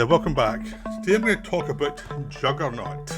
welcome back. Today I'm going to talk about Juggernaut,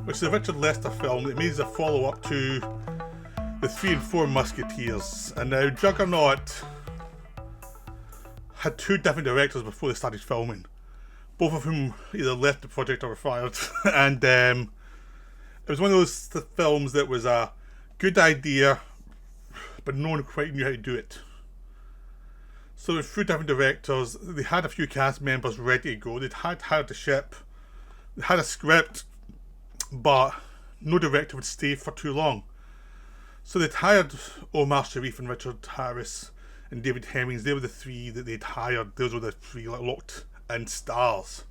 which is a Richard Lester film that made as a follow-up to The Three and Four Musketeers. And now Juggernaut had two different directors before they started filming, both of whom either left the project or were fired. And it was one of those films that was a good idea, but no one quite knew how to do it. So with three different directors, they had a few cast members ready to go. They'd hired the ship, they had a script, but no director would stay for too long. So they'd hired Omar Sharif and Richard Harris and David Hemmings. They were the three that they'd hired. Those were the three locked in stars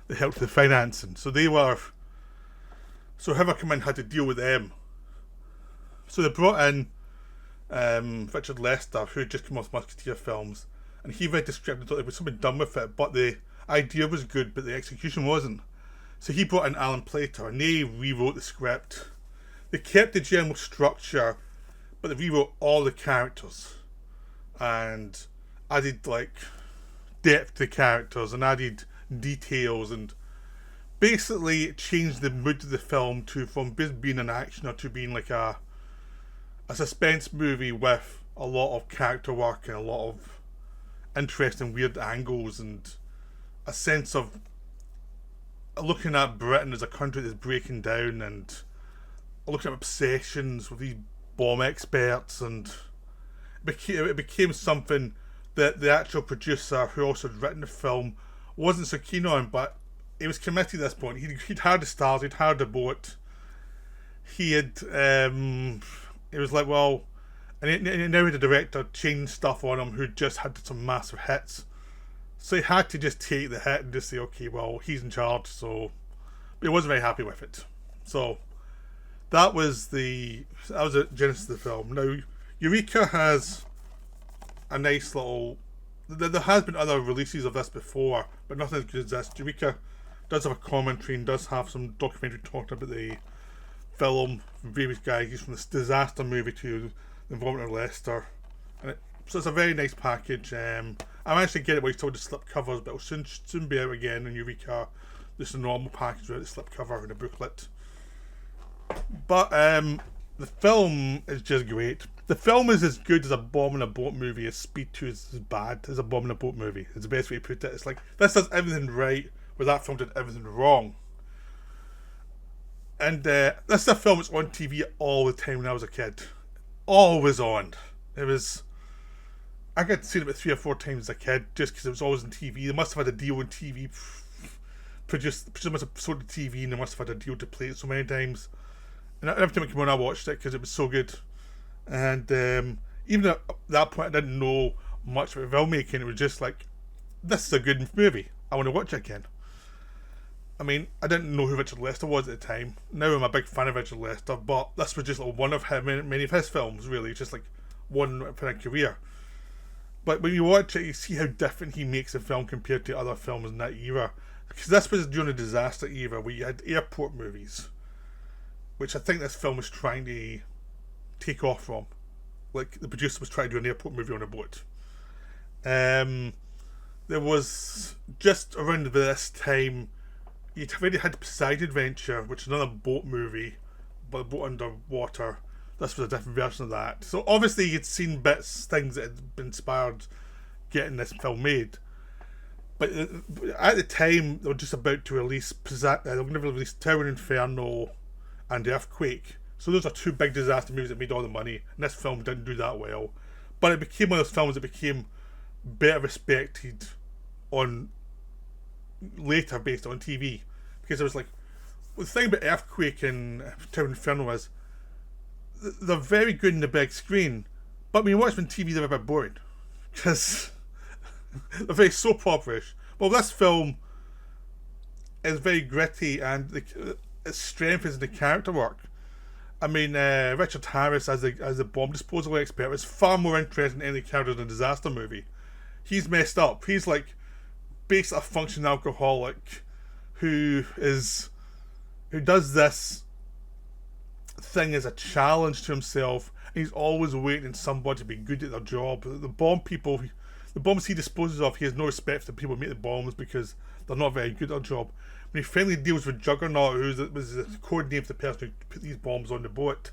that helped with the financing. So whoever came in had to deal with them. So they brought in Richard Lester, who had just come off Musketeer films, and he read the script and thought there was something done with it, but the idea was good, but the execution wasn't. So he brought in Alan Plater, and they rewrote the script. They kept the general structure, but they rewrote all the characters and added depth to the characters and added details, and basically changed the mood of the film from being an actioner to being like a suspense movie with a lot of character work and a lot of interesting weird angles and a sense of looking at Britain as a country that's breaking down and looking at obsessions with these bomb experts, and it became something that the actual producer who also had written the film wasn't so keen on, but he was committed at this point. He'd hired the stars, he'd hired the boat, it was like, well, and now the director changed stuff on him who just had some massive hits. So he had to just take the hit and just say, okay, well, he's in charge, so. But he wasn't very happy with it. So that was the genesis of the film. Now, Eureka has a nice little. There has been other releases of this before, but nothing as good as this. Eureka does have a commentary and does have some documentary talking about the film from various guys, from this disaster movie to the involvement of Lester, so it's a very nice package. I managed to get it where you told the slip covers, but it'll soon be out again in Eureka. Just a normal package without the slip cover and a booklet. But the film is just great. The film is as good as a bomb in a boat movie as Speed 2 is as bad as a bomb in a boat movie. It's the best way to put it. It's like, this does everything right, where that film did everything wrong. And this is a film that's on TV all the time when I was a kid. Always on. I got to see it about 3 or 4 times as a kid just because it was always on TV. They must have had a deal on TV. Producer must have sold the TV and they must have had a deal to play it so many times. And every time it came on, I watched it because it was so good. And even at that point, I didn't know much about filmmaking. It was just like, this is a good movie. I want to watch it again. I mean, I didn't know who Richard Lester was at the time. Now I'm a big fan of Richard Lester, but this was just like one of many of his films, really. Just like one for a career. But when you watch it, you see how different he makes a film compared to other films in that era. Because this was during the disaster era where you had airport movies, which I think this film was trying to take off from. Like, the producer was trying to do an airport movie on a boat. There was, just around this time, you'd already had Side Adventure, which is another boat movie, but a boat underwater. This was a different version of that. So obviously you'd seen things that had been inspired getting this film made. But at the time, they were just about to release, they were going to release Tower Inferno and Earthquake. So those are two big disaster movies that made all the money, and this film didn't do that well. But it became one of those films that became better respected on later based on TV, because it was like, the thing about Earthquake and Tower Inferno is they're very good in the big screen, but when you watch them on TV, they're a bit boring because they're very soap operish. Well, this film is very gritty and its strength is in the character work. I mean, Richard Harris as a bomb disposal expert is far more interesting than any character in a disaster movie. He's messed up. He's like basically a functioning alcoholic who does this thing as a challenge to himself, and he's always waiting for somebody to be good at their job. The bomb people, the bombs he disposes of, he has no respect for the people who make the bombs because they're not very good at their job. When he finally deals with Juggernaut, who was the code name for the person who put these bombs on the boat,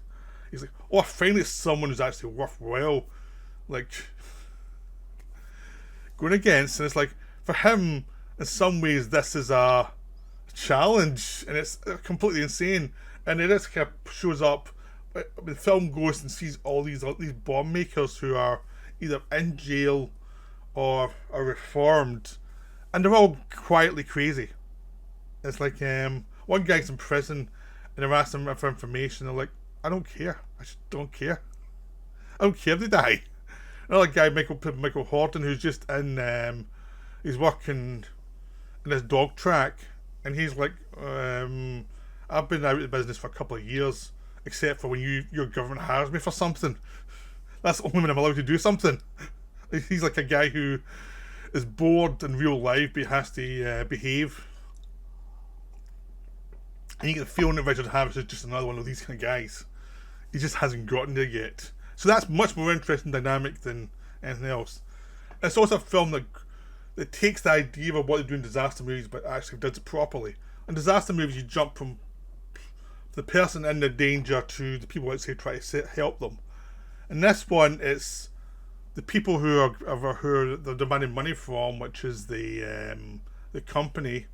he's like, oh, finally it's someone who's actually worthwhile, like, going against. And it's like, for him, in some ways, this is a challenge, and it's completely insane. And it just kind of shows up. The film goes and sees all these bomb makers who are either in jail or are reformed, and they're all quietly crazy. It's like one guy's in prison, and they're asking him for information. They're like, I don't care. I just don't care. I don't care if they die. Another guy, Michael Horton, who's just in, he's working in this dog track, and he's like, I've been out of the business for a couple of years, except for when your government hires me for something. That's only when I'm allowed to do something. He's like a guy who is bored in real life, but he has to behave. And you get the feeling that Richard Harris is just another one of these kind of guys. He just hasn't gotten there yet. So that's much more interesting dynamic than anything else. And it's also a film that takes the idea of what they do in disaster movies, but actually does it properly. In disaster movies, you jump from the person in the danger to the people outside try to help them. In this one, it's the people who they're demanding money from, which is the company,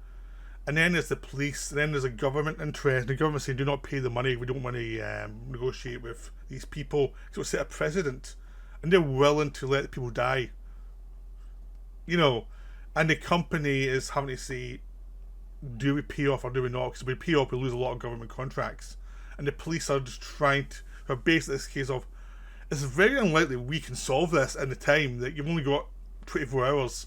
and then there's the police, and then there's a government interest. The government saying, do not pay the money, we don't want to negotiate with these people, so it's set a precedent, and they're willing to let the people die. You know, and the company is having to say, do we pay off or do we not? Because if we pay off, we lose a lot of government contracts. And the police are just trying to, are based on this case of, it's very unlikely we can solve this in the time that you've only got 24 hours.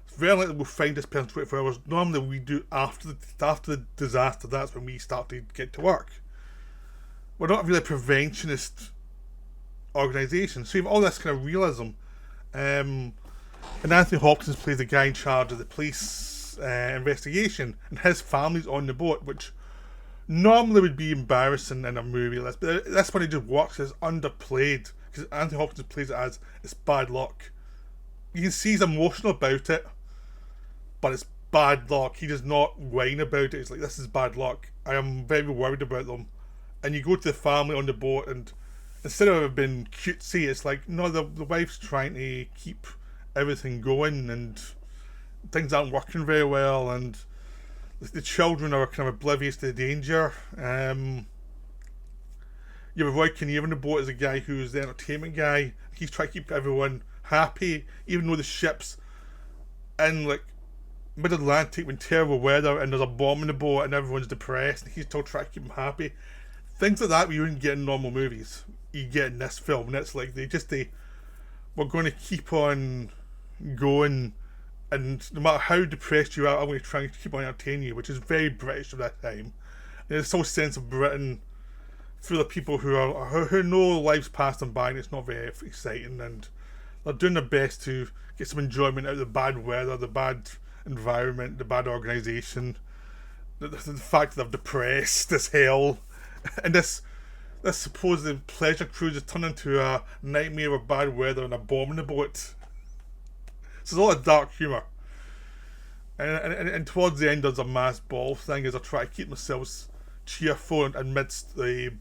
It's very unlikely we'll find this person 24 hours. Normally we do after the disaster, that's when we start to get to work. We're not really a preventionist organisation. So you have all this kind of realism. And Anthony Hopkins plays the guy in charge of the police investigation, and his family's on the boat, which normally would be embarrassing in a movie like this, but this one it just works. It's underplayed because Anthony Hopkins plays it as it's bad luck. You can see he's emotional about it, but it's bad luck. He does not whine about it. It's like, this is bad luck. I am very worried about them. And you go to the family on the boat, and instead of it being cutesy, it's like, no, the wife's trying to keep everything going, and things aren't working very well, and the children are kind of oblivious to the danger. You have Roy Kinnear on the boat as a guy who's the entertainment guy. He's trying to keep everyone happy, even though the ship's in like mid-Atlantic with terrible weather and there's a bomb in the boat and everyone's depressed, and he's still trying to keep them happy. Things like that we wouldn't get in normal movies, you get in this film. And it's like we're going to keep on going, and no matter how depressed you are, I'm going to try and keep on entertaining you, which is very British of that time. There's this whole sense of Britain full of people who know life's passed them by and it's not very exciting, and they're doing their best to get some enjoyment out of the bad weather, the bad environment, the bad organisation, the fact that they're depressed as hell, and this supposed pleasure cruise has turned into a nightmare of bad weather and a bomb in the boat. So there's a lot of dark humour. And towards the end there's a mass ball thing as I try to keep myself cheerful amidst the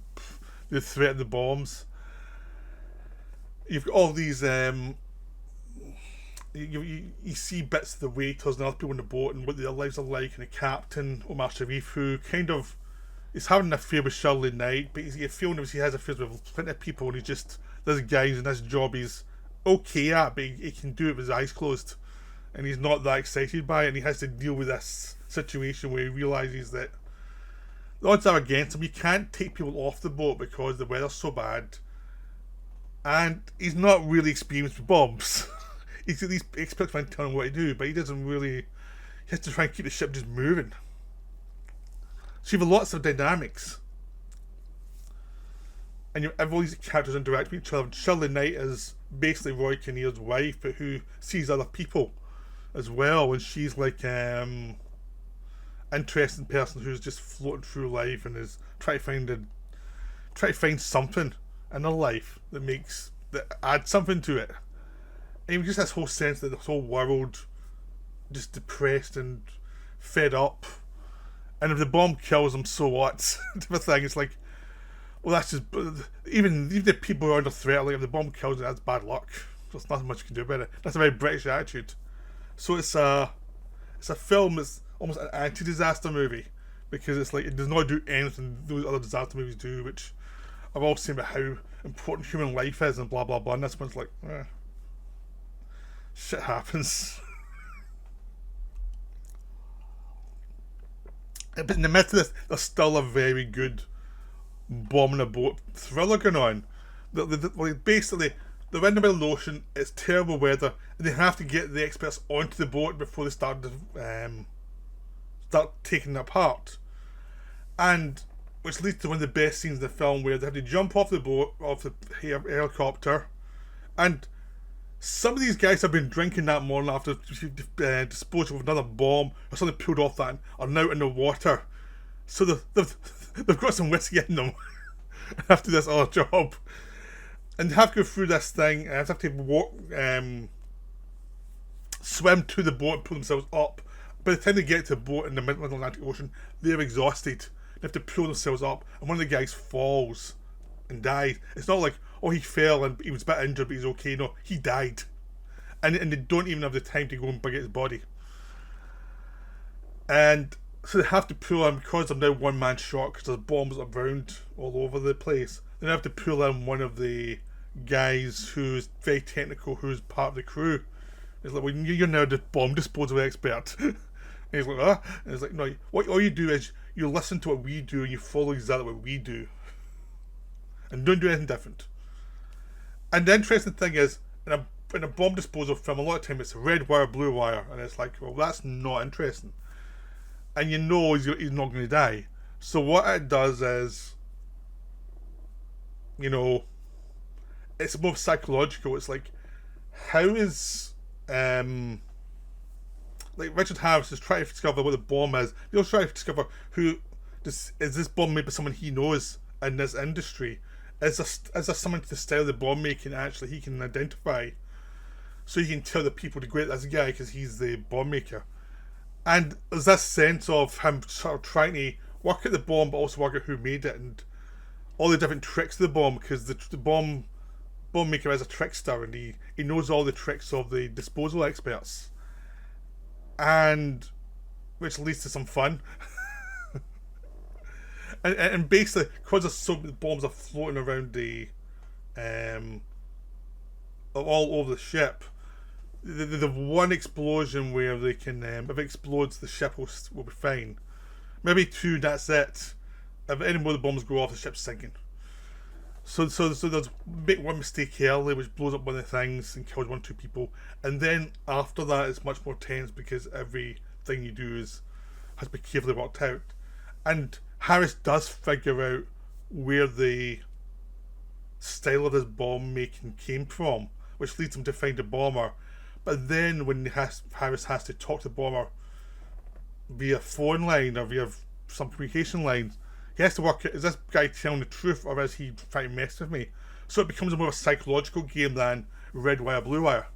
threat of the bombs. You've got all these you see bits of the waiters and other people on the boat and what their lives are like, and the captain, Omar Sharif, who kind of is having an affair with Shirley Knight, but you're feeling as he has affairs with plenty of people, and he's just, this guy's in this job he's okay at, but he can do it with his eyes closed, and he's not that excited by it, and he has to deal with this situation where he realises that the odds are against him. He can't take people off the boat because the weather's so bad, and he's not really experienced with bombs. He expects me to tell him what to do, but he doesn't really. He has to try and keep the ship just moving. So you have lots of dynamics, and you have all these characters interact with each other. Shirley Knight is basically Roy Kinnear's wife, but who sees other people as well, and she's like interesting person who's just floating through life and is trying to find something in her life that adds something to it. And just this whole sense that the whole world just depressed and fed up. And if the bomb kills them, so what? The thing is like, well, that's just even if people are under threat. Like if the bomb kills them, that's bad luck. There's nothing much you can do about it. That's a very British attitude. So it's a film that's almost an anti-disaster movie because it's like it does not do anything those other disaster movies do, which I've all seen about how important human life is and blah blah blah. And this one's like, shit happens. But in the midst of this, there's still a very good bomb in a boat thriller going on. Like basically, they're in the middle of the ocean, it's terrible weather, and they have to get the experts onto the boat before they start taking it apart. And which leads to one of the best scenes in the film where they have to jump off the boat, off the helicopter, and some of these guys have been drinking that morning after disposal of another bomb or something pulled off that and are now in the water. So they've got some whiskey in them after this other job. And they have to go through this thing and have to walk, swim to the boat and pull themselves up. By the time they get to the boat in the middle of the Atlantic Ocean, they're exhausted. They have to pull themselves up, and one of the guys falls and dies. It's not like, oh, he fell and he was a bit injured, but he's okay. No, he died. And they don't even have the time to go and bring his body. And so they have to pull him, because they're now one-man short, because there's bombs around all over the place. They have to pull in one of the guys who's very technical, who's part of the crew. It's like, well, you're now the bomb disposal expert. And he's like, ah. And it's like, no, all you do is you listen to what we do and you follow exactly what we do. And don't do anything different. And the interesting thing is, in a bomb disposal film, a lot of time it's red wire, blue wire. And it's like, well, that's not interesting. And you know he's not going to die. So what it does is, you know, it's more psychological. It's like, how is like Richard Harris is trying to discover what the bomb is. He'll try to discover who is this bomb made by someone he knows in this industry. Is there someone to the style of the bomb making actually he can identify, so he can tell the people to go at this guy because he's the bomb maker. And there's this sense of him sort of trying to work at the bomb, but also work out who made it and all the different tricks of the bomb, because the bomb maker is a trickster and he knows all the tricks of the disposal experts, and which leads to some fun. and basically, because there's so many bombs are floating around the all over the ship, the one explosion where they can if it explodes, the ship will be fine. Maybe two, that's it. If any more of the bombs go off, the ship's sinking. So there's make one mistake early, which blows up one of the things and kills 1 or 2 people, and then after that it's much more tense because everything you do has to be carefully worked out. And Harris does figure out where the style of this bomb making came from, which leads him to find a bomber. But then when Harris has to talk to the bomber via phone line or via some communication lines, he has to work out, is this guy telling the truth or is he trying to mess with me? So it becomes a more of a psychological game than red wire, blue wire.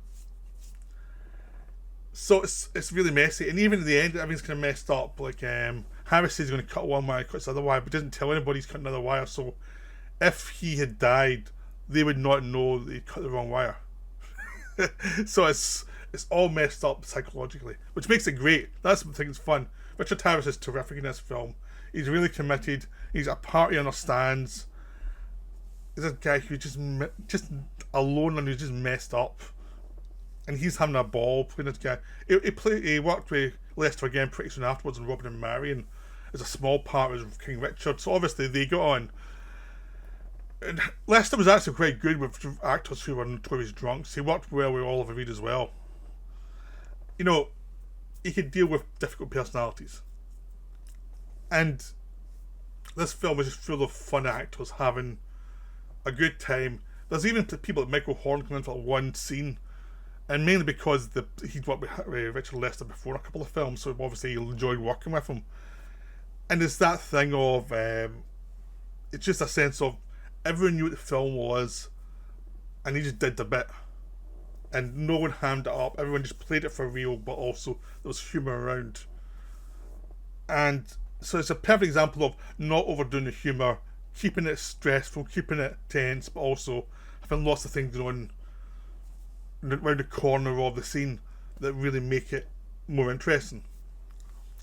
So it's really messy, and even at the end everything's kind of messed up. Like Harris says he's going to cut one wire, cuts the other wire, but doesn't tell anybody he's cutting another wire. So if he had died, they would not know that he cut the wrong wire. So it's all messed up psychologically, which makes it great. That's what I think is fun. Richard Harris is terrific in this film. He's really committed. He's a part he understands. He's a guy who's just alone and who's just messed up, and he's having a ball playing this guy. He worked with Lester again pretty soon afterwards in Robin and Marion as a small part as King Richard. So obviously they got on. And Lester was actually quite good with actors who were notorious drunks. He worked well with Oliver Reed as well. You know, he could deal with difficult personalities. And this film is just full of fun actors having a good time. There's even people like Michael Horn coming in for one scene, and mainly because he'd worked with Richard Lester before in a couple of films, so obviously he'll enjoy working with him. And it's that thing of it's just a sense of everyone knew what the film was, and he just did the bit. and no one hammed it up. Everyone just played it for real, but also there was humour around. And so it's a perfect example of not overdoing the humour, keeping it stressful, keeping it tense, but also having lots of things going on around the corner of the scene that really make it more interesting.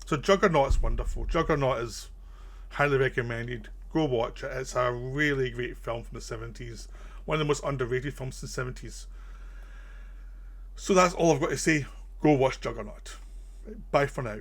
So Juggernaut is wonderful. Juggernaut is highly recommended. Go watch it. It's a really great film from the 70s. One of the most underrated films in the 70s. So that's all I've got to say. Go watch Juggernaut. Bye for now.